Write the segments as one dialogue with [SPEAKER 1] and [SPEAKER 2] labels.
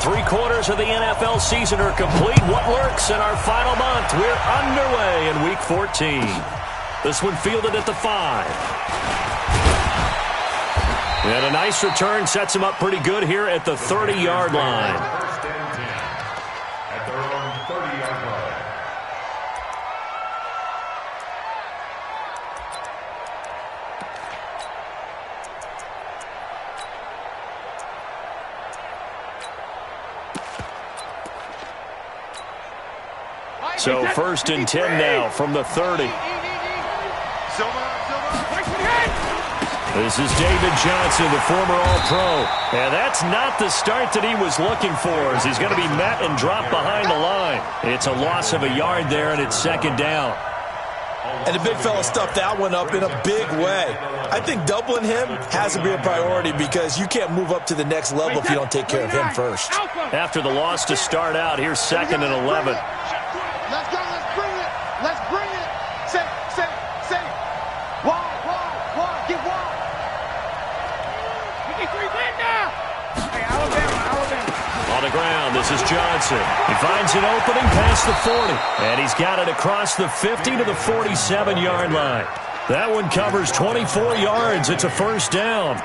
[SPEAKER 1] 3/4 of the NFL season are complete. What lurks in our final month? We're underway in Week 14. This one fielded at the 5. And a nice return sets him up pretty good here at the 30-yard line.
[SPEAKER 2] First and 10 at their own 30-yard line.
[SPEAKER 1] So first and 10 now from the 30. This is David Johnson, the former All-Pro. And that's not the start that he was looking for, as he's going to be met and dropped behind the line. It's a loss of a yard there, and it's second down.
[SPEAKER 3] And the big fella stuffed that one up in a big way. I think doubling him has to be a priority because you can't move up to the next level if you don't take care of him first.
[SPEAKER 1] After the loss to start out, here's second and 11.
[SPEAKER 4] Let's go, let's bring it. Let's bring it. Say. Wide, get wide. We get 3 win now. Hey, Alabama.
[SPEAKER 1] On the ground, this is Johnson. He finds an opening past the 40. And he's got it across the 50 to the 47-yard line. That one covers 24 yards. It's a first down.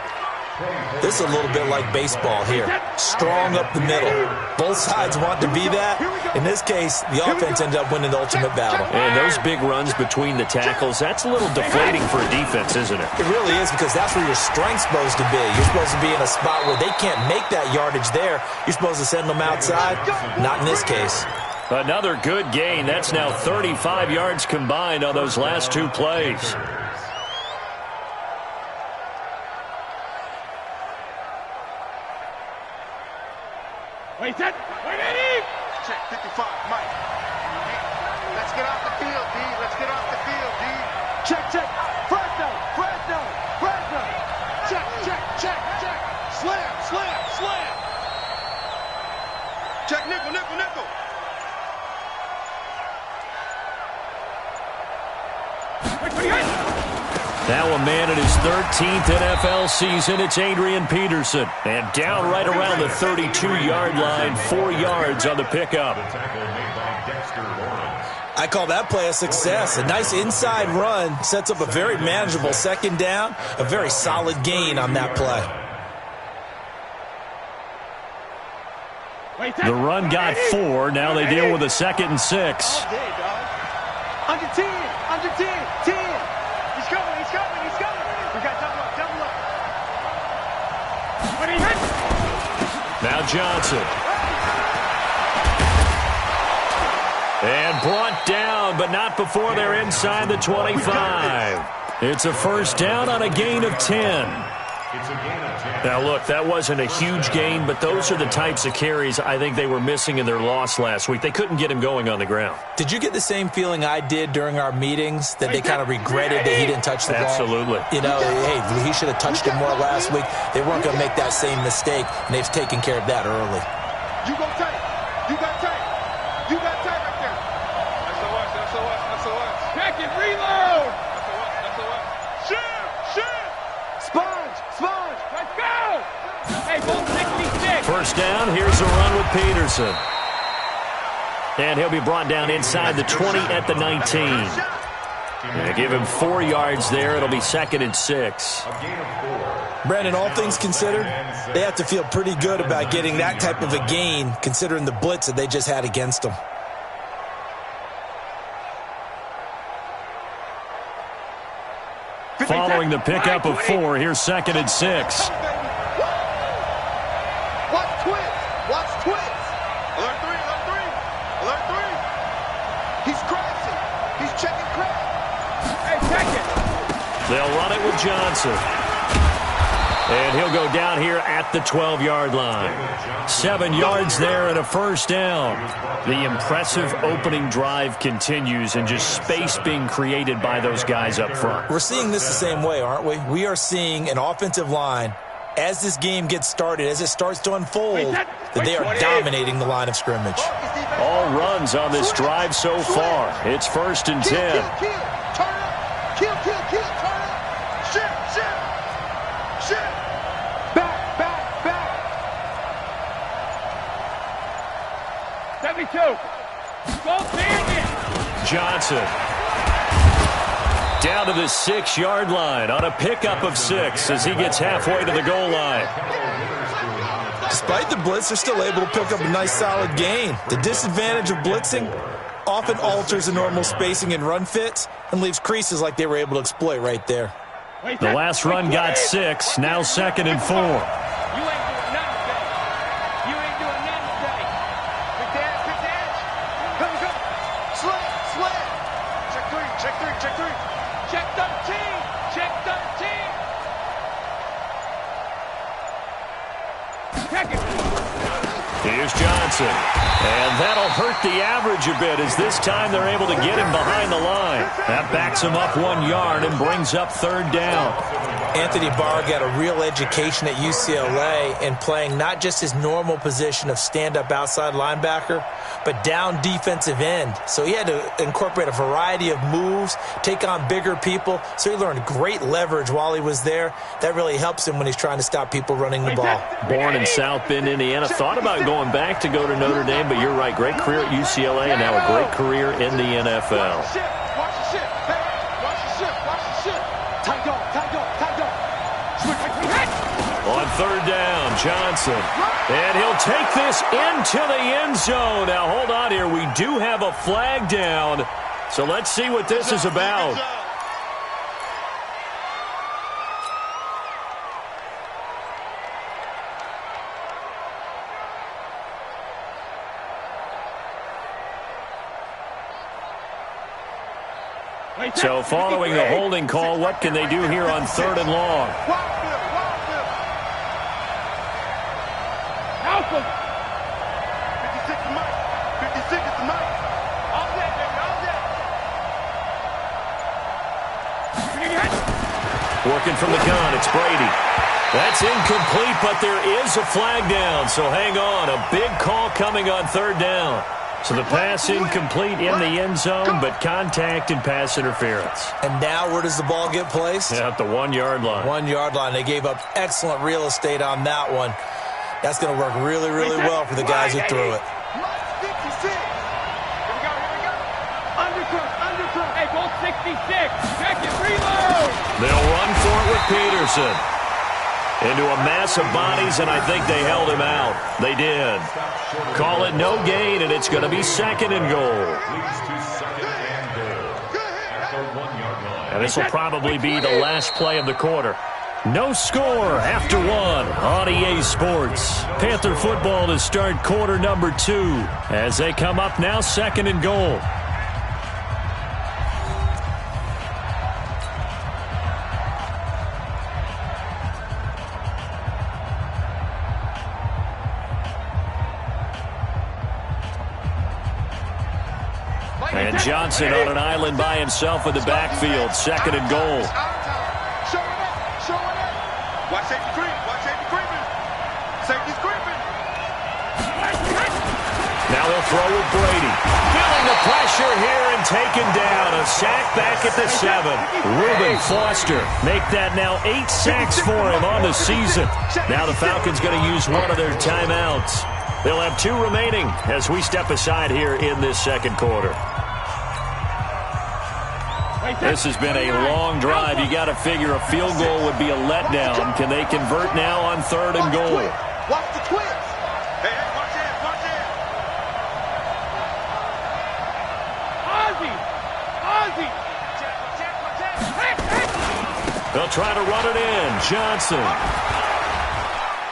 [SPEAKER 3] This is a little bit like baseball here. Strong up the middle. Both sides want to be that. In this case, the offense ended up winning the ultimate battle.
[SPEAKER 1] And those big runs between the tackles, that's a little deflating for a defense, isn't it?
[SPEAKER 3] It really is, because that's where your strength's supposed to be. You're supposed to be in a spot where they can't make that yardage there. You're supposed to send them outside. Not in this case.
[SPEAKER 1] Another good gain. That's now 35 yards combined on those last 2 plays.
[SPEAKER 4] Wait, Eddie! Check, 55, Mike. Let's get off the field, D. Let's get off the field, D. Check. Fresno. Check. Slam. Check, nickel.
[SPEAKER 1] Now a man in his 13th NFL season. It's Adrian Peterson. And down right around the 32-yard line, 4 yards on the pickup.
[SPEAKER 3] I call that play a success. A nice inside run sets up a very manageable second down. A very solid gain on that play.
[SPEAKER 1] The run got 4. Now they deal with a 2nd and 6.
[SPEAKER 4] Under 10. 10. He's coming. We got double up.
[SPEAKER 1] Now Johnson. And brought down, but not before they're inside the 25. It's a first down on a gain of 10. Now, look, that wasn't a huge gain, but those are the types of carries I think they were missing in their loss last week. They couldn't get him going on the ground.
[SPEAKER 3] Did you get the same feeling I did during our meetings, that they kind of regretted that he didn't touch the ball?
[SPEAKER 1] Absolutely.
[SPEAKER 3] You know, hey, he should have touched it more last week. They weren't going to make that same mistake, and they've taken care of that early.
[SPEAKER 4] You got tight right there. SOS. Check it, reload. SOS. Sponge. Let's go. Hey, ball 66.
[SPEAKER 1] First down, here's a run with Peterson. And he'll be brought down inside the 20 at the 19. And give him 4 yards there. It'll be 2nd and 6.
[SPEAKER 3] Brandon, all things considered, they have to feel pretty good about getting that type of a gain, considering the blitz that they just had against them.
[SPEAKER 1] Following the pickup of 4, here's 2nd and 6.
[SPEAKER 4] Watch twins. Alert 3. He's crashing. He's checking crash. Hey, check it.
[SPEAKER 1] They'll run it with Johnson. And he'll go down here at the 12-yard line. 7 yards there and a first down. The impressive opening drive continues, and just space being created by those guys up front.
[SPEAKER 3] We're seeing this the same way, aren't we? We are seeing an offensive line, as this game gets started, as it starts to unfold, that they are dominating the line of scrimmage.
[SPEAKER 1] All runs on this drive so far. It's 1st and 10.
[SPEAKER 4] Turn up. Kill. Turn up. Shit. Back.
[SPEAKER 1] Johnson. Down to the 6-yard line on a pickup of 6 as he gets halfway to the goal line.
[SPEAKER 3] Despite the blitz, they're still able to pick up a nice solid gain. The disadvantage of blitzing often alters the normal spacing and run fits and leaves creases like they were able to exploit right there.
[SPEAKER 1] The last run got 6, now 2nd and 4.
[SPEAKER 4] You ain't doing nothing today. You ain't doing nothing today. Big dash. Come. Slam. Check 3. Check 13. Check it.
[SPEAKER 1] Here's Johnson. And that'll hurt the average a bit as this time they're able to get him behind the line. That backs him up 1 yard and brings up 3rd down.
[SPEAKER 3] Anthony Barr got a real education at UCLA in playing not just his normal position of stand-up outside linebacker, but down defensive end. So he had to incorporate a variety of moves, take on bigger people. So he learned great leverage while he was there. That really helps him when he's trying to stop people running the ball.
[SPEAKER 1] Born in South Bend, Indiana. Thought about going back to go to Notre Dame, but you're right. Great career at UCLA and now a great career in the NFL.
[SPEAKER 4] Watch the ship. Tight dog.
[SPEAKER 1] On 3rd down, Johnson. And he'll take this into the end zone. Now, hold on here. We do have a flag down. So let's see what this is about. So following the holding call, what can they do here on 3rd and long?
[SPEAKER 4] Alpha. 56 is Mike. 56 is Mike. All that, baby, all that.
[SPEAKER 1] Working from the gun, it's Brady. That's incomplete, but there is a flag down. So hang on, a big call coming on 3rd down. So the pass incomplete in the end zone, but contact and pass interference.
[SPEAKER 3] And now where does the ball get placed?
[SPEAKER 1] At the 1-yard line.
[SPEAKER 3] 1-yard line. They gave up excellent real estate on that one. That's going to work really, really well for the guys who threw it.
[SPEAKER 4] 56. Here we go. Undercut. Hey, go 66. Check it, reload.
[SPEAKER 1] They'll run for it with Peterson. Into a mass of bodies, and I think they held him out. They did. Call it no gain, and it's going to be 2nd and goal. And this will probably be the last play of the quarter. No score after 1 on EA Sports. Panther football to start quarter number 2 as they come up now 2nd and goal. And Johnson on an island by himself in the backfield. 2nd and goal.
[SPEAKER 4] Show it up. Watch safety creeping. Safety's creeping.
[SPEAKER 1] Now they'll throw with Brady. Feeling the pressure here and taken down. A sack back at the 7. Reuben Foster make that now 8 sacks for him on the season. Now the Falcons going to use one of their timeouts. They'll have 2 remaining as we step aside here in this 2nd quarter. This has been a long drive. You got to figure a field goal would be a letdown. Can they convert now on 3rd and goal?
[SPEAKER 4] Watch the twins. Hey, watch it. Ozzy.
[SPEAKER 1] They'll try to run it in. Johnson.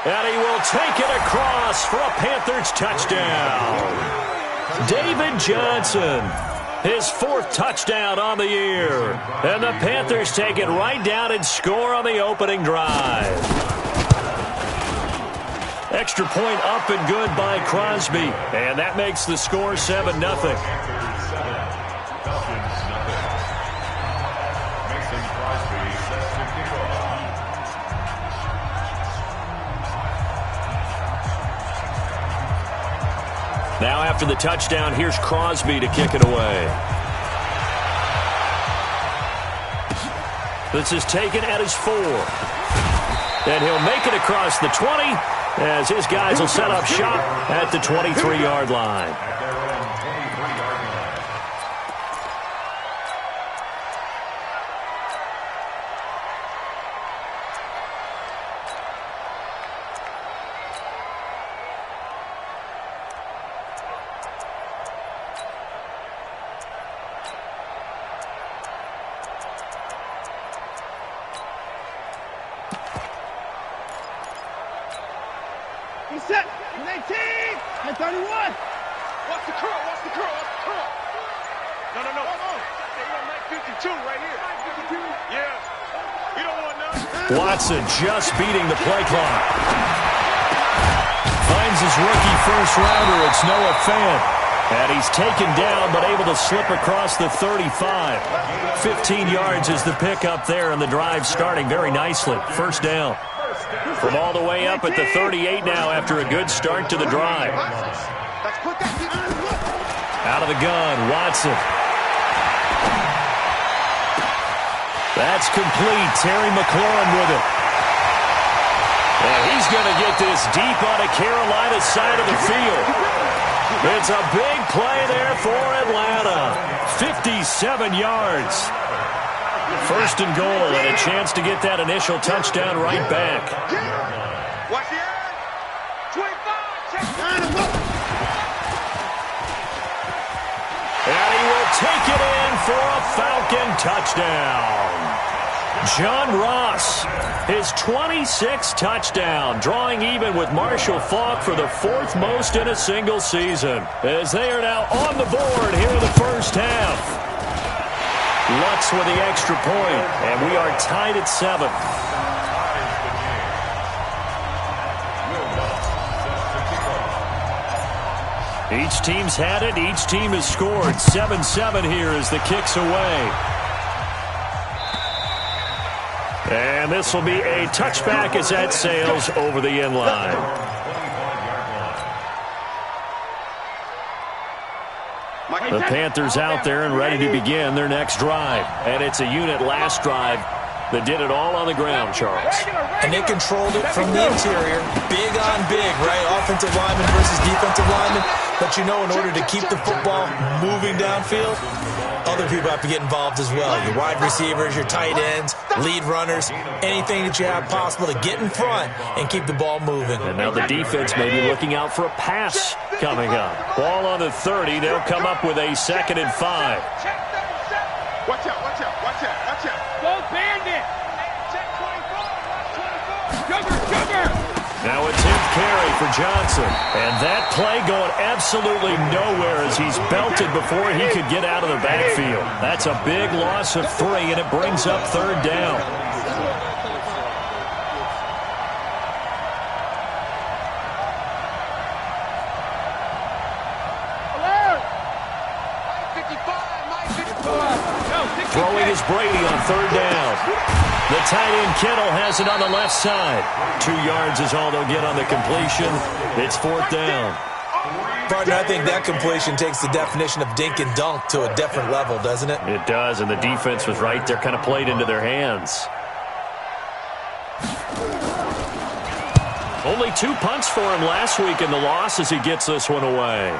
[SPEAKER 1] And he will take it across for a Panthers touchdown. David Johnson. His 4th touchdown on the year. And the Panthers take it right down and score on the opening drive. Extra point up and good by Crosby. And that makes the score 7-0. Now after the touchdown, here's Crosby to kick it away. This is taken at his 4. And he'll make it across the 20 as his guys will set up shop at the 23-yard line.
[SPEAKER 4] Reset. 18. 31. Watch the curl. Watch the curl. Watch the curl. No. Come on. They run 52 right here. 52. Yeah. You don't want none.
[SPEAKER 1] Watson just beating the play clock. Finds his rookie first rounder. It's Noah Fant. And he's taken down, but able to slip across the 35. 15 yards is the pickup there, and the drive starting very nicely. First down. From all the way up at the 38 now after a good start to the drive. Out of the gun, Watson. That's complete. Terry McLaurin with it. And he's going to get this deep on the Carolina side of the field. It's a big play there for Atlanta. 57 yards. First and goal, and a chance to get that initial touchdown right back.
[SPEAKER 4] Watch the end. 25. Check.
[SPEAKER 1] And he will take it in for a Falcon touchdown. John Ross, his 26th touchdown, drawing even with Marshall Faulk for the 4th most in a single season, as they are now on the board here in the first half. Lutz with the extra point, and we are tied at 7. Each team's had it. Each team has scored. 7-7 here as the kick's away. And this will be a touchback as that sails over the end line. The Panthers out there and ready to begin their next drive. And it's a unit last drive that did it all on the ground, Charles.
[SPEAKER 3] And they controlled it from the interior. Big on big, right? Offensive lineman versus defensive lineman. But you know, in order to keep the football moving downfield, other people have to get involved as well. Your wide receivers, your tight ends, lead runners, anything that you have possible to get in front and keep the ball moving.
[SPEAKER 1] And now the defense may be looking out for a pass coming up. Ball on the 30. They'll come up with a 2nd and 5.
[SPEAKER 4] Watch out, watch out, watch out, watch out. Go Bandit. Check 24. Sugar.
[SPEAKER 1] Now a 10th carry for Johnson. And that play going absolutely nowhere as he's belted before he could get out of the backfield. That's a big loss of 3, and it brings up 3rd down. Throwing is Brady on 3rd down. The tight end Kittle has it on the left side. 2 yards is all they'll get on the completion. It's 4th down.
[SPEAKER 3] Partner, I think that completion takes the definition of dink and dunk to a different level, doesn't it?
[SPEAKER 1] It does, and the defense was right there, kind of played into their hands. Only 2 punts for him last week in the loss as he gets this one away.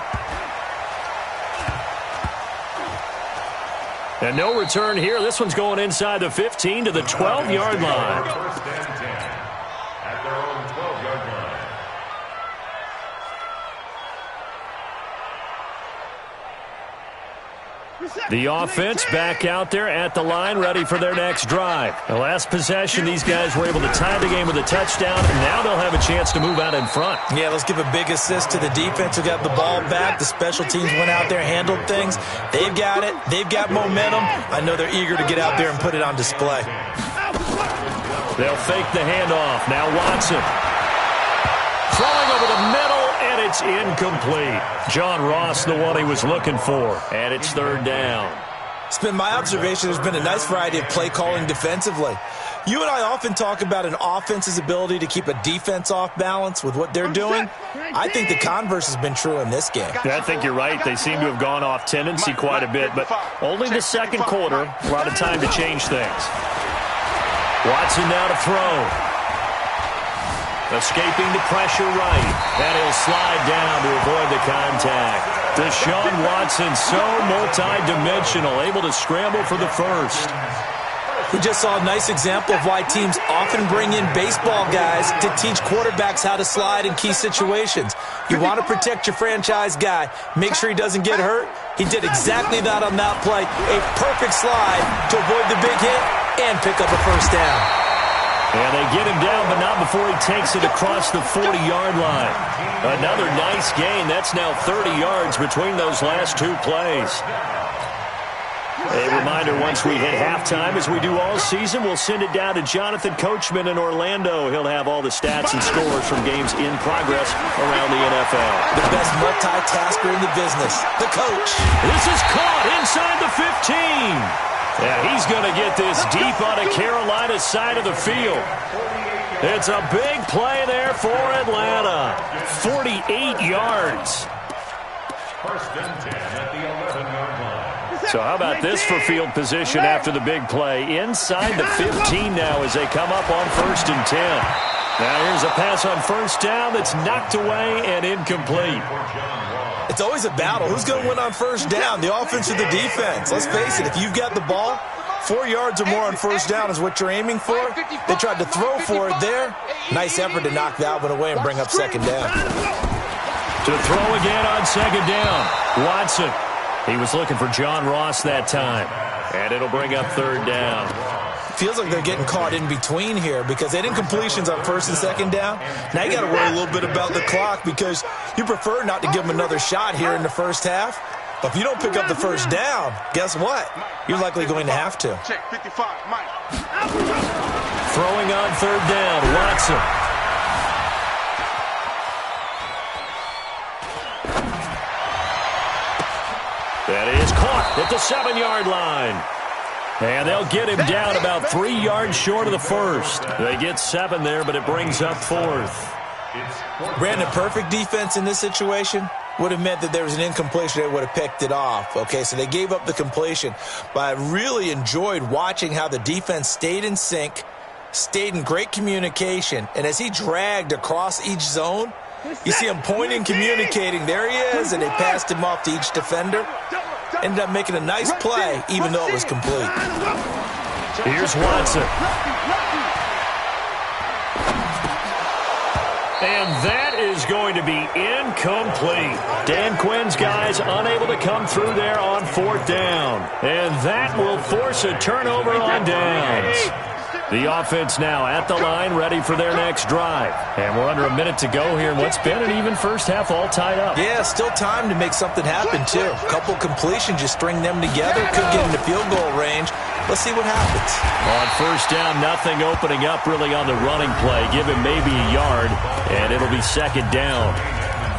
[SPEAKER 1] And no return here. This one's going inside the 15 to the 12-yard line.
[SPEAKER 2] First and 10 at their own 12-yard line.
[SPEAKER 1] The offense back out there at the line, ready for their next drive. The last possession, these guys were able to tie the game with a touchdown, and now they'll have a chance to move out in front.
[SPEAKER 3] Yeah, let's give a big assist to the defense who got the ball back. The special teams went out there, handled things. They've got it. They've got momentum. I know they're eager to get out there and put it on display.
[SPEAKER 1] They'll fake the handoff. Now Watson. Throwing over the middle, and it's incomplete. John Ross, the one he was looking for, and it's 3rd down.
[SPEAKER 3] It's been my observation there's been a nice variety of play calling defensively. You and I often talk about an offense's ability to keep a defense off balance with what they're doing. I think the converse has been true in this game.
[SPEAKER 1] Yeah, I think you're right. They seem to have gone off tendency quite a bit, but only the second quarter, a lot of time to change things. Watson now to throw. Escaping the pressure right. And he'll slide down to avoid the contact. Deshaun Watson, so multi-dimensional, able to scramble for the first.
[SPEAKER 3] We just saw a nice example of why teams often bring in baseball guys to teach quarterbacks how to slide in key situations. You want to protect your franchise guy. Make sure he doesn't get hurt. He did exactly that on that play. A perfect slide to avoid the big hit and pick up a first down.
[SPEAKER 1] And they get him down, but not before he takes it across the 40-yard line. Another nice gain. That's now 30 yards between those last two plays. A reminder, once we hit halftime, as we do all season, we'll send it down to Jonathan Coachman in Orlando. He'll have all the stats and scores from games in progress around the NFL.
[SPEAKER 3] The best multitasker in the business, the coach.
[SPEAKER 1] This is caught inside the 15. Yeah, he's going to get this deep on the Carolina side of the field. It's a big play there for Atlanta. 48 yards.
[SPEAKER 2] First and 10 at the 11-yard line.
[SPEAKER 1] So how about this for field position after the big play? Inside the 15 now as they come up on 1st and 10. Now here's a pass on first down that's knocked away and incomplete.
[SPEAKER 3] It's always a battle. Who's going to win on first down, the offense or the defense? Let's face it, if you've got the ball, 4 yards or more on first down is what you're aiming for. They tried to throw for it there. Nice effort to knock that one away and bring up second down.
[SPEAKER 1] To throw again on second down, Watson. He was looking for John Ross that time. And it'll bring up third down.
[SPEAKER 3] Feels like they're getting caught in between here because they didn't completions on first and second down. Now you got to worry a little bit about the clock because you prefer not to give them another shot here in the first half. But if you don't pick up the first down, guess what? You're likely going to have to.
[SPEAKER 4] Check 55, Mike.
[SPEAKER 1] Throwing on third down, Watson. That is caught at the 7-yard line. And they'll get him down about 3 yards short of the first. They get 7 there, but it brings up 4th.
[SPEAKER 3] Brandon, perfect defense in this situation would have meant that there was an incompletion. They would have picked it off. Okay, so they gave up the completion. But I really enjoyed watching how the defense stayed in sync, stayed in great communication. And as he dragged across each zone, you see him pointing, communicating. There he is, and they passed him off to each defender. Ended up making a nice play, even though it was complete.
[SPEAKER 1] Here's Watson. And that is going to be incomplete. Dan Quinn's guys unable to come through there on 4th down. And that will force a turnover on downs. The offense now at the line, ready for their next drive. And we're under a minute to go here in what's been an even first half, all tied up.
[SPEAKER 3] Yeah, still time to make something happen, too. A couple completions, just string them together. Could get into field goal range. Let's see what happens.
[SPEAKER 1] On first down, nothing opening up really on the running play. Give him maybe a yard, and it'll be second down.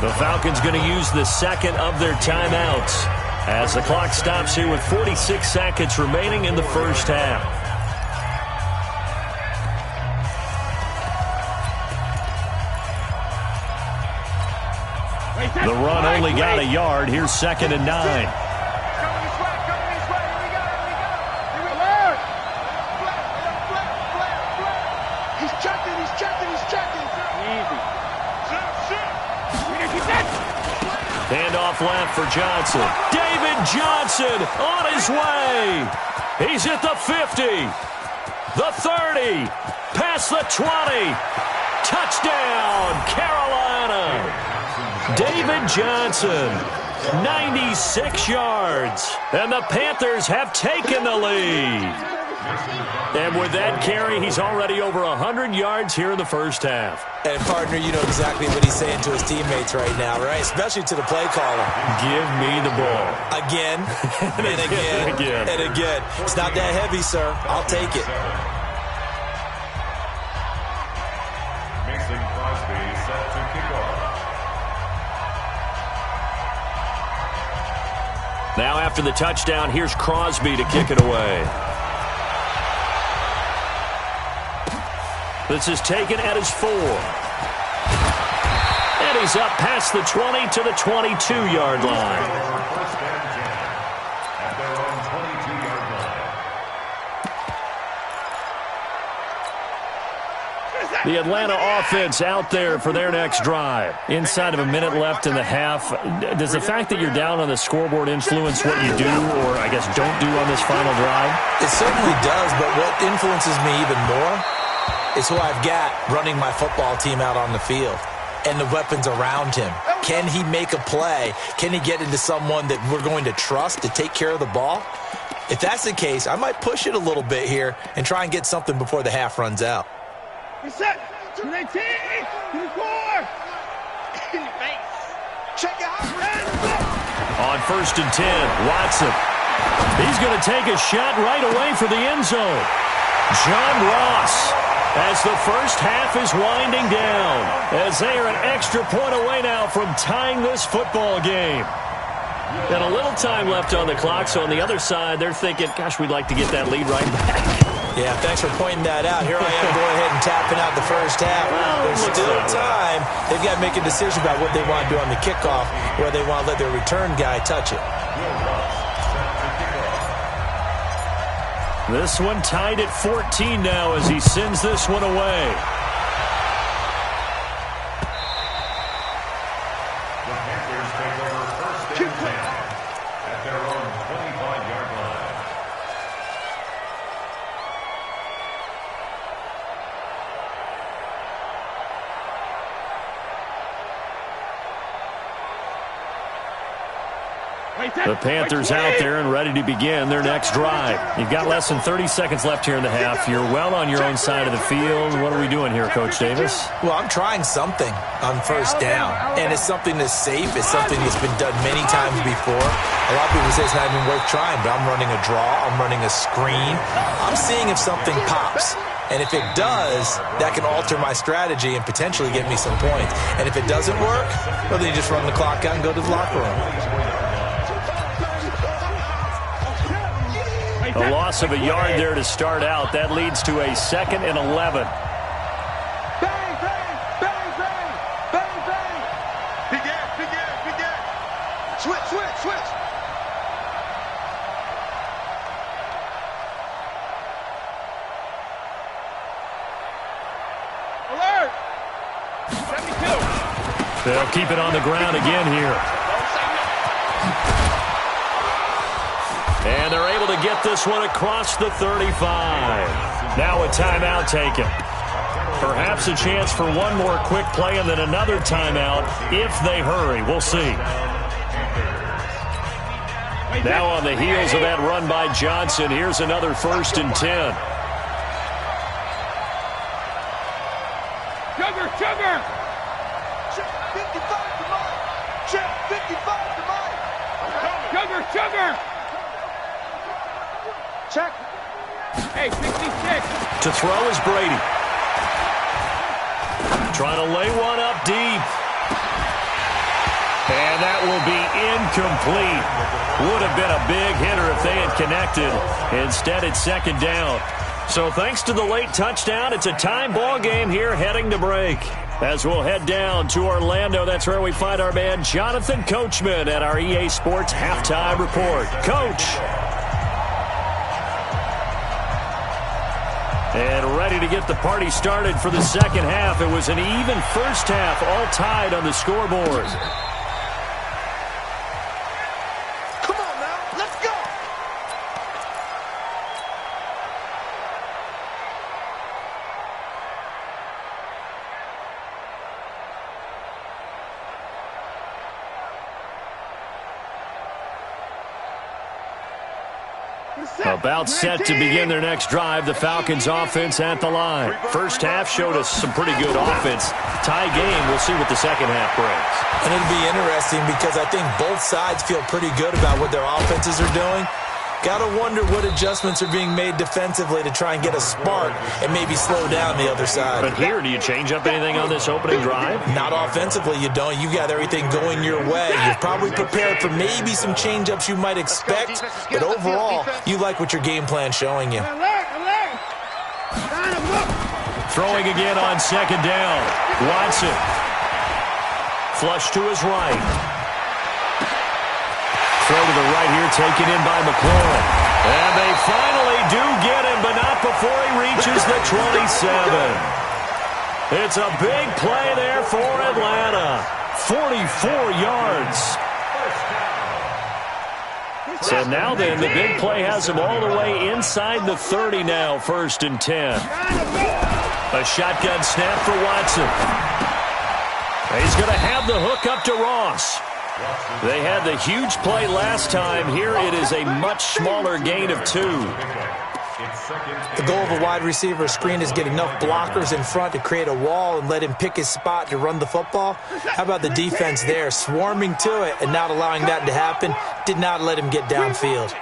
[SPEAKER 1] The Falcons going to use the second of their timeouts as the clock stops here with 46 seconds remaining in the first half. The run only got a yard. Here's 2nd and 9.
[SPEAKER 4] He's checking. Easy.
[SPEAKER 1] Handoff left for Johnson. David Johnson on his way. He's at the 50, the 30, past the 20. Touchdown, Carolina. David Johnson, 96 yards. And the Panthers have taken the lead. And with that carry, he's already over 100 yards here in the first half.
[SPEAKER 3] And, partner, you know exactly what he's saying to his teammates right now, right? Especially to the play caller.
[SPEAKER 1] Give me the ball.
[SPEAKER 3] Again, and again, and again. It's not that heavy, sir. I'll take it.
[SPEAKER 2] Mason Crosby set to kick off.
[SPEAKER 1] Now after the touchdown, here's Crosby to kick it away. This is taken at his 4. And he's up past the 20 to the 22-yard line.
[SPEAKER 2] First and 10 at their own 22-yard line.
[SPEAKER 1] The Atlanta offense out there for their next drive. Inside of a minute left in the half. Does the fact that you're down on the scoreboard influence what you do or, I guess, don't do on this final drive?
[SPEAKER 3] It certainly does, but what influences me even more is who I've got running my football team out on the field and the weapons around him. Can he make a play? Can he get into someone that we're going to trust to take care of the ball? If that's the case, I might push it a little bit here and try and get something before the half runs out.
[SPEAKER 4] Reset. 218. 24. In your face. Check it out.
[SPEAKER 1] On 1st and 10, Watson. He's going to take a shot right away for the end zone. John Ross, as the first half is winding down, as they are an extra point away now from tying this football game. And a little time left on the clock, so on the other side, they're thinking, gosh, we'd like to get that lead right back.
[SPEAKER 3] Yeah, thanks for pointing that out. Here I am going ahead and tapping out the first half. There's still time. They've got to make a decision about what they want to do on the kickoff, where they want to let their return guy touch it.
[SPEAKER 1] This one tied at 14 now as he sends this one away.
[SPEAKER 2] The Panthers take over 1st and 10 at their own 25-yard line.
[SPEAKER 1] The Panthers out there and ready to begin their next drive. You've got less than 30 seconds left here in the half. You're well on your own side of the field. What are we doing here, Coach Davis?
[SPEAKER 3] Well, I'm trying something on first down, and it's something that's safe. It's something that's been done many times before. A lot of people say it's not even worth trying, but I'm running a draw. I'm running a screen. I'm seeing if something pops. And if it does, that can alter my strategy and potentially get me some points. And if it doesn't work, well, then you just run the clock out and go to the locker room.
[SPEAKER 1] A loss of a yard there to start out. That leads to a 2nd and 11.
[SPEAKER 4] Bang, bang, bang, bang, bang, bang. Big air, big air, big air. Switch, switch, switch. Alert. 72.
[SPEAKER 1] They'll keep it on the ground again here. And they're able to get this one across the 35. Now a timeout taken. Perhaps a chance for one more quick play and then another timeout if they hurry. We'll see. Now on the heels of that run by Johnson, here's another 1st and 10.
[SPEAKER 4] Sugar, sugar. Check 55 to mine. Check 55 to mine. Sugar, sugar. Check. Hey, 66.
[SPEAKER 1] To throw is Brady. Trying to lay one up deep. And that will be incomplete. Would have been a big hitter if they had connected. Instead, it's 2nd down. So thanks to the late touchdown, it's a tie ball game here heading to break. As we'll head down to Orlando, that's where we find our man Jonathan Coachman at our EA Sports Halftime Report. Coach. And ready to get the party started for the second half. It was an even first half, all tied on the scoreboard.
[SPEAKER 4] Come on now, let's go.
[SPEAKER 1] About set to begin their next drive. The Falcons offense at the line. First half showed us some pretty good offense. Tie game. We'll see what the second half brings.
[SPEAKER 3] And it'll be interesting because I think both sides feel pretty good about what their offenses are doing. Got to wonder what adjustments are being made defensively to try and get a spark and maybe slow down the other side.
[SPEAKER 1] But here, do you change up anything on this opening drive?
[SPEAKER 3] Not offensively, you don't. You've got everything going your way. You're probably prepared for maybe some change-ups you might expect, but overall, you like what your game plan's showing you.
[SPEAKER 1] Throwing again on 2nd down. Watson. Flush to his right. Throw to the right here, taken in by McLaurin. And they finally do get him, but not before he reaches the 27. It's a big play there for Atlanta. 44 yards. So now then, the big play has him all the way inside the 30 now, 1st and 10. A shotgun snap for Watson. He's going to have the hook up to Ross. They had the huge play last time. Here it is a much smaller gain of 2.
[SPEAKER 3] The goal of a wide receiver screen is get enough blockers in front to create a wall and let him pick his spot to run the football. How about the defense there, swarming to it and not allowing that to happen? Did not let him get downfield.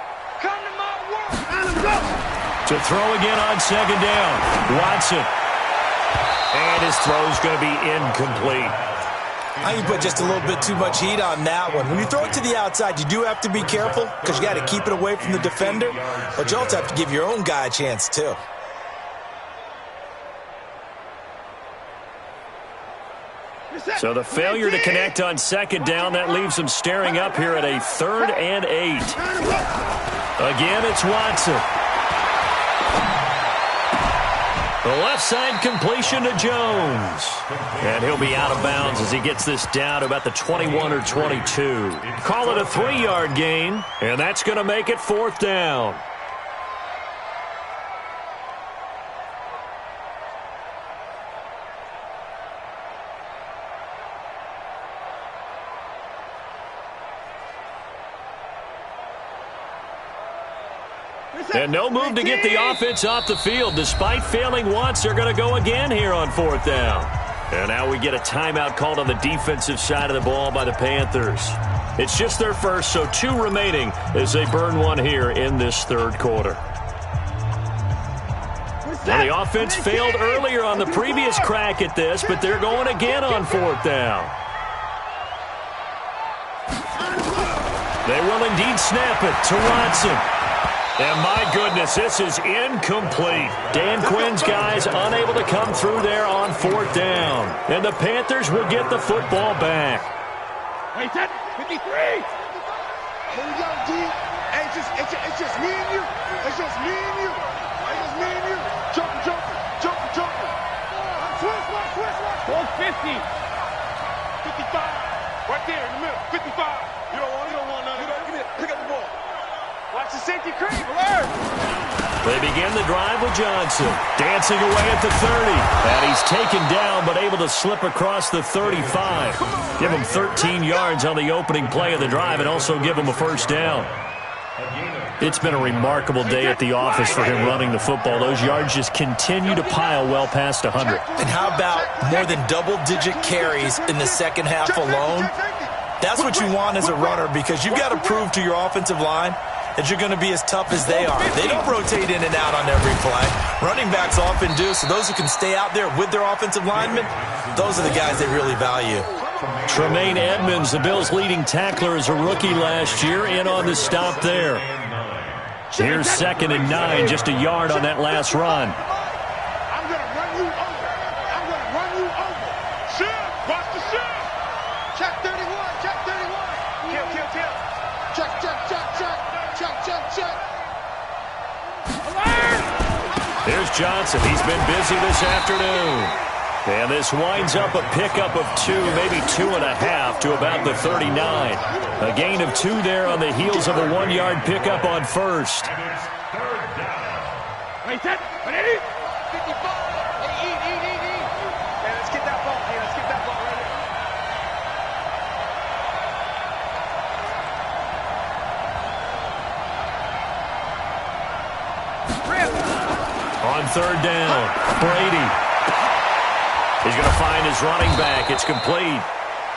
[SPEAKER 1] To throw again on second down. Watson. And his throw's going to be incomplete.
[SPEAKER 3] I think you put just a little bit too much heat on that one. When you throw it to the outside, you do have to be careful because you got to keep it away from the defender, but you also have to give your own guy a chance too.
[SPEAKER 1] So the failure to connect on second down, that leaves them staring up here at a 3rd and 8. Again, it's Watson. The left side completion to Jones. And he'll be out of bounds as he gets this down to about the 21 or 22. Call it a 3-yard gain, and that's going to make it 4th down. And no move to get the offense off the field. Despite failing once, they're going to go again here on 4th down. And now we get a timeout called on the defensive side of the ball by the Panthers. It's just their first, so 2 remaining as they burn one here in this 3rd quarter. Well, the offense failed earlier on the previous crack at this, but they're going again on 4th down. They will indeed snap it to Watson. And my goodness, this is incomplete. Dan Quinn's guys unable to come through there on 4th down. And the Panthers will get the football back.
[SPEAKER 4] Hey, 53. Here we go, D. Hey, it's just me and you. It's just me and you. It's just me and you. Jumper. Twist. 450. 55. Right there in the middle. 55. You don't want none. Give me it. Pick up the ball. Watch the safety creep. Alert.
[SPEAKER 1] They begin the drive with Johnson. Dancing away at the 30. And he's taken down but able to slip across the 35. Give him 13 yards on the opening play of the drive and also give him a 1st down. It's been a remarkable day at the office for him running the football. Those yards just continue to pile well past 100.
[SPEAKER 3] And how about more than double-digit carries in the second half alone? That's what you want as a runner because you've got to prove to your offensive line that you're going to be as tough as they are. They don't rotate in and out on every play. Running backs often do, so those who can stay out there with their offensive linemen, those are the guys they really value.
[SPEAKER 1] Tremaine Edmonds, the Bills' leading tackler as a rookie last year, in on the stop there. Here's 2nd and 9, just a yard on that last run.
[SPEAKER 4] I'm going to run you over. Shift. Watch the shift. Check 31. Check.
[SPEAKER 1] Here's Johnson. He's been busy this afternoon. And this winds up a pickup of 2, maybe 2.5 to about the 39. A gain of 2 there on the heels of a 1-yard pickup on 1st.
[SPEAKER 4] Wait, 55. Eat. Man, let's get that ball. Let's get that ball right here.
[SPEAKER 1] On 3rd down, Brady. He's going to find his running back. It's complete.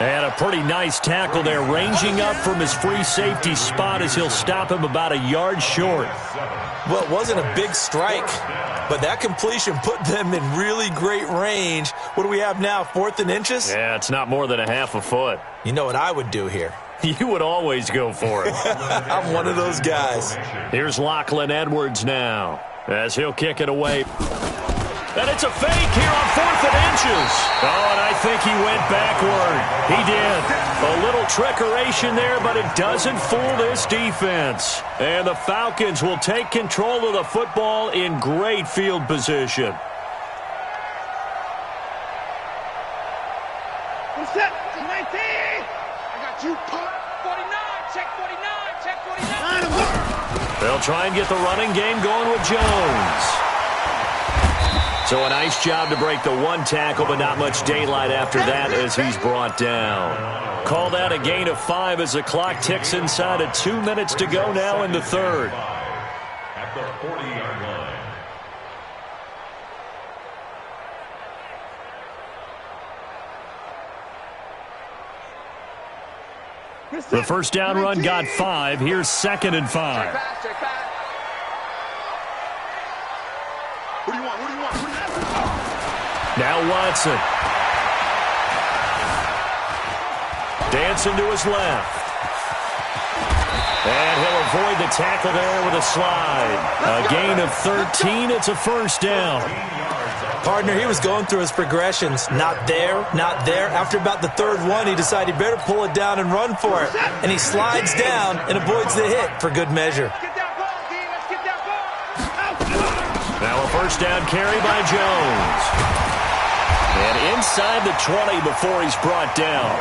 [SPEAKER 1] And a pretty nice tackle there, ranging up from his free safety spot as he'll stop him about a yard short.
[SPEAKER 3] Well, it wasn't a big strike, but that completion put them in really great range. What do we have now, 4th and inches?
[SPEAKER 1] Yeah, it's not more than a half a foot.
[SPEAKER 3] You know what I would do here?
[SPEAKER 1] You would always go for it.
[SPEAKER 3] I'm one of those guys.
[SPEAKER 1] Here's Lachlan Edwards now as he'll kick it away. And it's a fake here on 4th and inches. Oh, and I think he went backward. He did. A little trickeration there, but it doesn't fool this defense. And the Falcons will take control of the football in great field position.
[SPEAKER 4] What's that? 19. I got you, punk. 49. Check 49.
[SPEAKER 1] They'll try and get the running game going with Jones. So a nice job to break the 1 tackle, but not much daylight after that as he's brought down. Call that a gain of 5 as the clock ticks inside of 2 minutes to go now in the 3rd.
[SPEAKER 2] At the 40-yard line.
[SPEAKER 1] The first down run got 5. Here's 2nd and 5.
[SPEAKER 4] Check back. Who do you want?
[SPEAKER 1] Now Watson. Dancing to his left. And he'll avoid the tackle there with a slide. A gain of 13. It's a first down.
[SPEAKER 3] Partner, he was going through his progressions. Not there, not there. After about the third one, he decided better pull it down and run for it. And he slides down and avoids the hit for good measure.
[SPEAKER 1] Now a first down carry by Jones. And inside the 20 before he's brought down.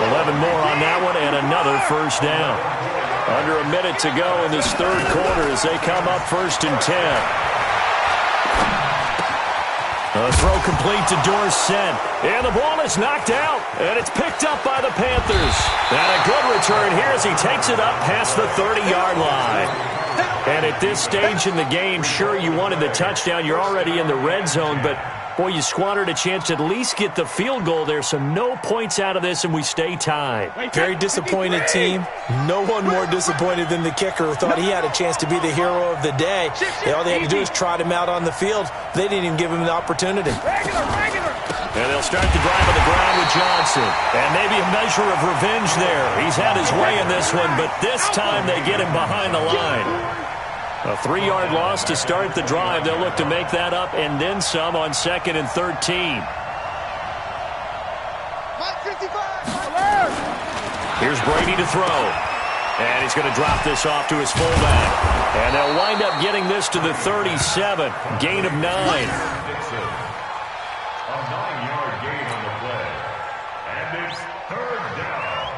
[SPEAKER 1] 11 more on that one and another first down. Under a minute to go in this third quarter as they come up 1st and 10. A throw complete to Dorsett. And the ball is knocked out. And it's picked up by the Panthers. And a good return here as he takes it up past the 30-yard line. And at this stage in the game, sure, you wanted the touchdown. You're already in the red zone, but boy, you squandered a chance to at least get the field goal there, so no points out of this, and we stay tied.
[SPEAKER 3] Very disappointed team. No one more disappointed than the kicker who thought he had a chance to be the hero of the day. All they had to do was trot him out on the field. They didn't even give him the opportunity.
[SPEAKER 1] And they'll start the drive on the ground with Johnson. And maybe a measure of revenge there. He's had his way in this one, but this time they get him behind the line. A 3-yard loss to start the drive. They'll look to make that up and then some on 2nd and 13. Here's Brady to throw. And he's going to drop this off to his fullback. And they'll wind up getting this to the 37. Gain of 9.
[SPEAKER 2] A 9-yard gain on the play. And it's 3rd down.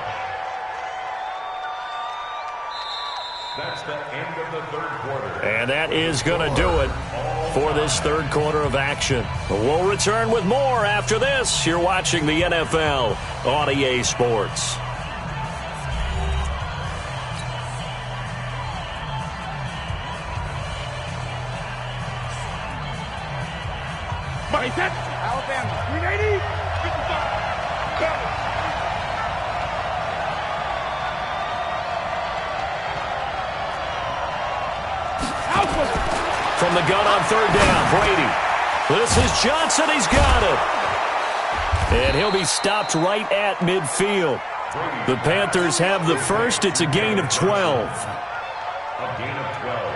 [SPEAKER 2] That's the end of the third quarter.
[SPEAKER 1] And that is going to do it for this third quarter of action. We'll return with more after this. You're watching the NFL on EA Sports.
[SPEAKER 4] Alabama, 380, 55.
[SPEAKER 1] From the gun on 3rd down, Brady. This is Johnson. He's got it. And he'll be stopped right at midfield. The Panthers have the first. It's a gain of 12.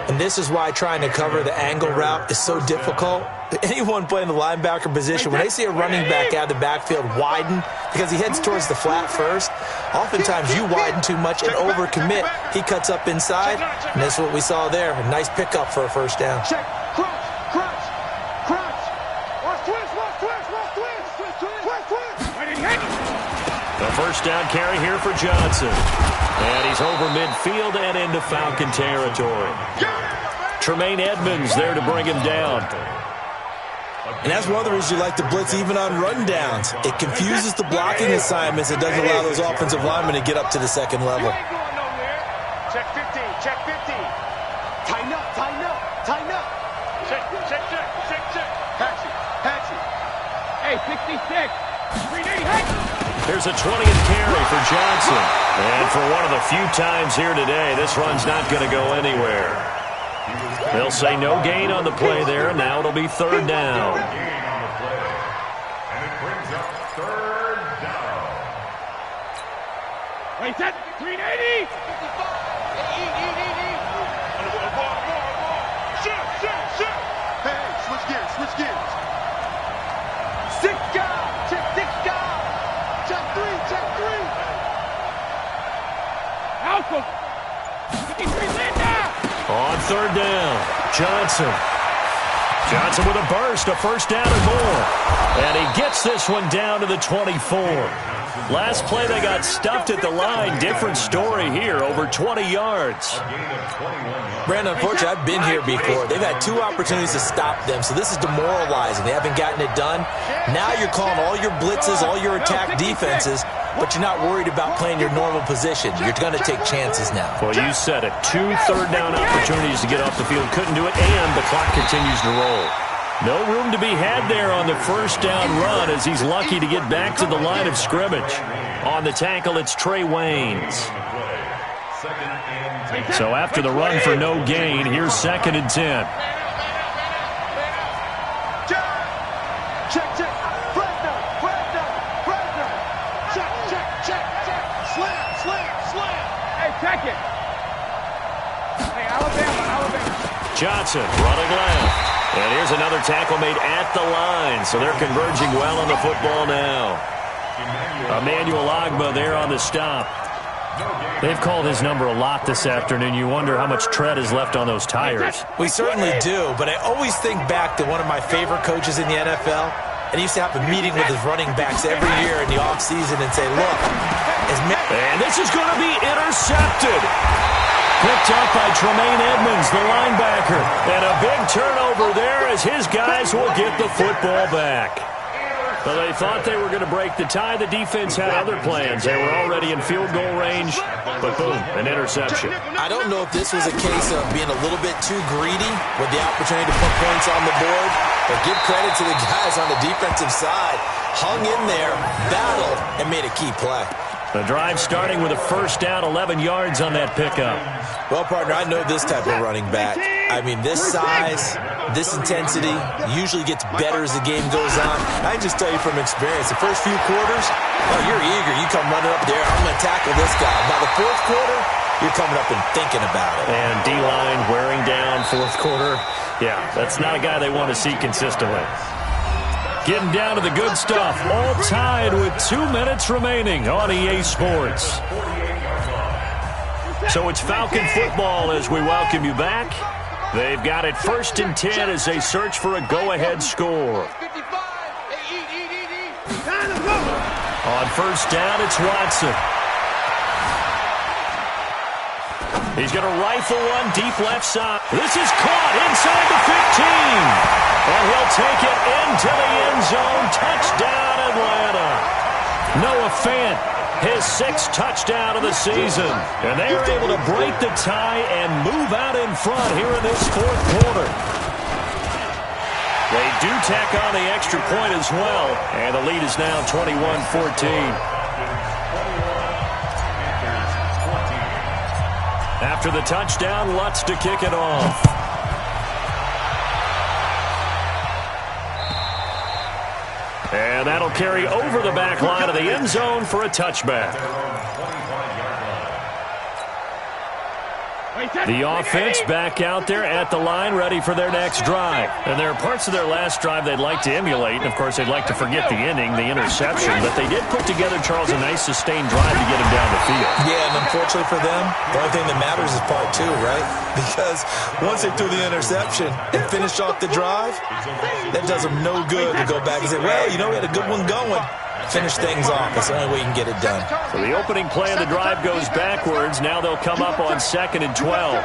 [SPEAKER 3] And this is why trying to cover the angle route is so difficult. Anyone playing the linebacker position, when they see a running back out of the backfield widen because he heads towards the flat first, oftentimes you widen too much and overcommit. He cuts up inside, and that's what we saw there. A nice pickup for a first down.
[SPEAKER 4] Check, crunch. Watch twist.
[SPEAKER 1] The first down carry here for Johnson. And he's over midfield and into Falcon territory. Tremaine Edmonds there to bring him down.
[SPEAKER 3] And that's one of the reasons you like to blitz even on rundowns. It confuses the blocking assignments. It doesn't allow those offensive linemen to get up to the second level.
[SPEAKER 4] Check 15. Tighten up. Check. Patchy. Hey, 66. 380.
[SPEAKER 1] Here's a 20th carry for Johnson. And for one of the few times here today, this run's not going to go anywhere. They'll say no gain on the play there, and now it'll be 3rd down.
[SPEAKER 2] And it brings up 3rd down.
[SPEAKER 4] Wait, set. 380. Shit. Hey, switch gears. 6 guys. Check 6 guys. Check 3. Alpha. 53 Linda.
[SPEAKER 1] On 3rd down, Johnson with a burst, a first down and more. And he gets this one down to the 24. Last play they got stuffed at the line. Different story here, over 20 yards.
[SPEAKER 3] Brandon, unfortunately, I've been here before. They've had 2 opportunities to stop them, so this is demoralizing. They haven't gotten it done. Now you're calling all your blitzes, all your attack defenses, but you're not worried about playing your normal position. You're going to take chances now.
[SPEAKER 1] Well, you said it. 2 third-down opportunities to get off the field. Couldn't do it, and the clock continues to roll. No room to be had there on the first down run as he's lucky to get back to the line of scrimmage. On the tackle, it's Trey Waynes. So after the run for no gain, here's 2nd and 10.
[SPEAKER 4] Check. Slam. Hey, check it. Hey, Alabama.
[SPEAKER 1] Johnson running left. And here's another tackle made at the line. So they're converging well on the football now. Emmanuel Ogbah there on the stop. They've called his number a lot this afternoon. You wonder how much tread is left on those tires.
[SPEAKER 3] We certainly do, but I always think back to one of my favorite coaches in the NFL. And he used to have a meeting with his running backs every year in the offseason and say, look.
[SPEAKER 1] And this is going to be intercepted. Picked up by Tremaine Edmonds, the linebacker. And a big turnover there as his guys will get the football back. But they thought they were going to break the tie. The defense had other plans. They were already in field goal range. But boom, an interception.
[SPEAKER 3] I don't know if this was a case of being a little bit too greedy with the opportunity to put points on the board. But give credit to the guys on the defensive side. Hung in there, battled, and made a key play.
[SPEAKER 1] The drive starting with a first down, 11 yards on that pickup.
[SPEAKER 3] Well, partner, I know this type of running back. I mean, this size, this intensity usually gets better as the game goes on. I can just tell you from experience, the first few quarters, oh, you're eager. You come running up there, I'm going to tackle this guy. By the fourth quarter, you're coming up and thinking about it.
[SPEAKER 1] And D-line wearing down fourth quarter. Yeah, that's not a guy they want to see consistently. Getting down to the good stuff. All tied with 2 minutes remaining on EA Sports. So it's Falcon football as we welcome you back. They've got it 1st and 10 as they search for a go-ahead score. On first down, it's Watson. He's going to rifle one deep left side. This is caught inside the 15. And he'll take it into the end zone. Touchdown, Atlanta. Noah Fant, his 6th touchdown of the season. And they are able to break the tie and move out in front here in this fourth quarter. They do tack on the extra point as well. And the lead is now 21-14. After the touchdown, Lutz to kick it off. And that'll carry over the back line of the end zone for a touchback. The offense back out there at the line, ready for their next drive. And there are parts of their last drive they'd like to emulate. And, of course, they'd like to forget the inning, the interception. But they did put together, Charles, a nice sustained drive to get him down the field.
[SPEAKER 3] Yeah, and unfortunately for them, the only thing that matters is part 2, right? Because once they threw the interception and finished off the drive, that does them no good to go back and say, well, you know, we had a good one going. Finish things off. That's the only way you can get it done.
[SPEAKER 1] So the opening play of the drive goes backwards. Now they'll come up on 2nd and 12.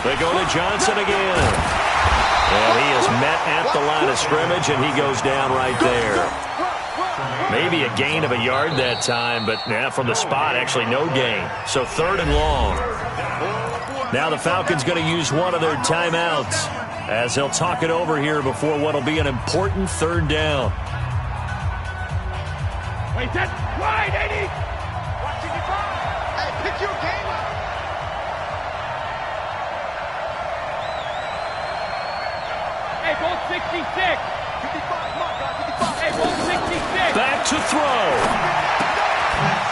[SPEAKER 1] They go to Johnson again. And he is met at the line of scrimmage, and he goes down right there. Maybe a gain of a yard that time, but from the spot, actually no gain. So 3rd and long. Now the Falcons going to use one of their timeouts as they'll talk it over here before what will be an important 3rd down.
[SPEAKER 4] Wait, that's right, Eddie. Watching it from. Hey, pick your game up. Hey, ball 66. 55, come on, guys, 55. Hey, ball 66.
[SPEAKER 1] Back to throw.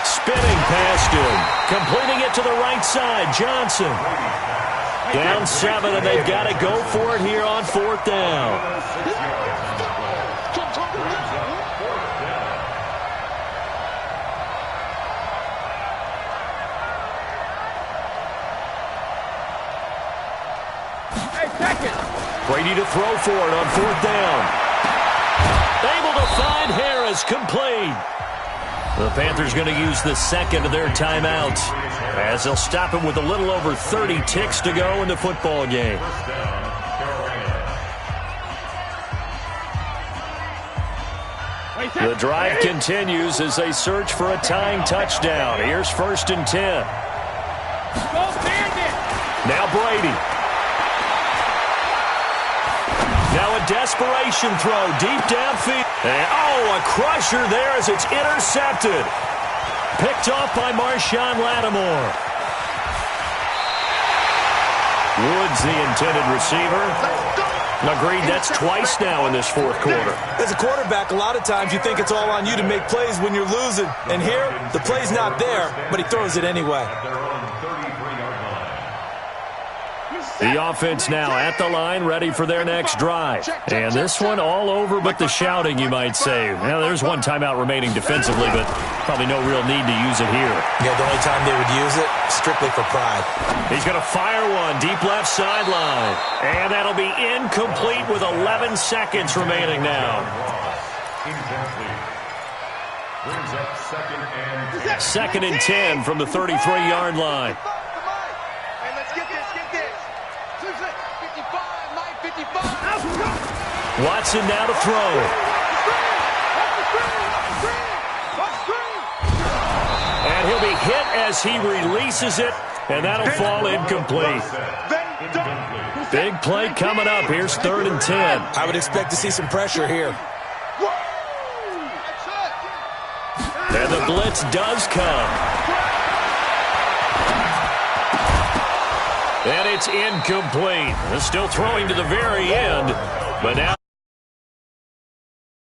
[SPEAKER 1] Spinning past him. Completing it to the right side. Johnson. Down 7, and they've got to go for it here on 4th down. Brady to throw for it on 4th down. Able to find Harris, complete. The Panthers going to use the 2nd of their timeouts as they'll stop him with a little over 30 ticks to go in the football game. The drive continues as they search for a tying touchdown. Here's 1st and 10. Now Brady. desperation throw deep downfield. And, a crusher there as it's intercepted. Picked off by Marshawn Lattimore. Woods, the intended receiver. Agreed, that's twice now in this fourth quarter.
[SPEAKER 3] As a quarterback, a lot of times you think it's all on you to make plays when you're losing. And here, the play's not there, but he throws it anyway.
[SPEAKER 1] The offense now at the line, ready for their next drive. And this one all over but the shouting, you might say. Well, there's one timeout remaining defensively, but probably no real need to use it here.
[SPEAKER 3] Yeah, the only time they would use it, strictly for pride.
[SPEAKER 1] He's going to fire one deep left sideline. And that'll be incomplete with 11 seconds remaining now.
[SPEAKER 2] Incomplete. Brings up
[SPEAKER 1] Second and 10 from the 33-yard line. Watson now to throw. And he'll be hit as he releases it, and that'll fall incomplete. Big play coming up. Here's 3rd and 10.
[SPEAKER 3] I would expect to see some pressure here.
[SPEAKER 1] And the blitz does come. And it's incomplete. They're still throwing to the very end, but now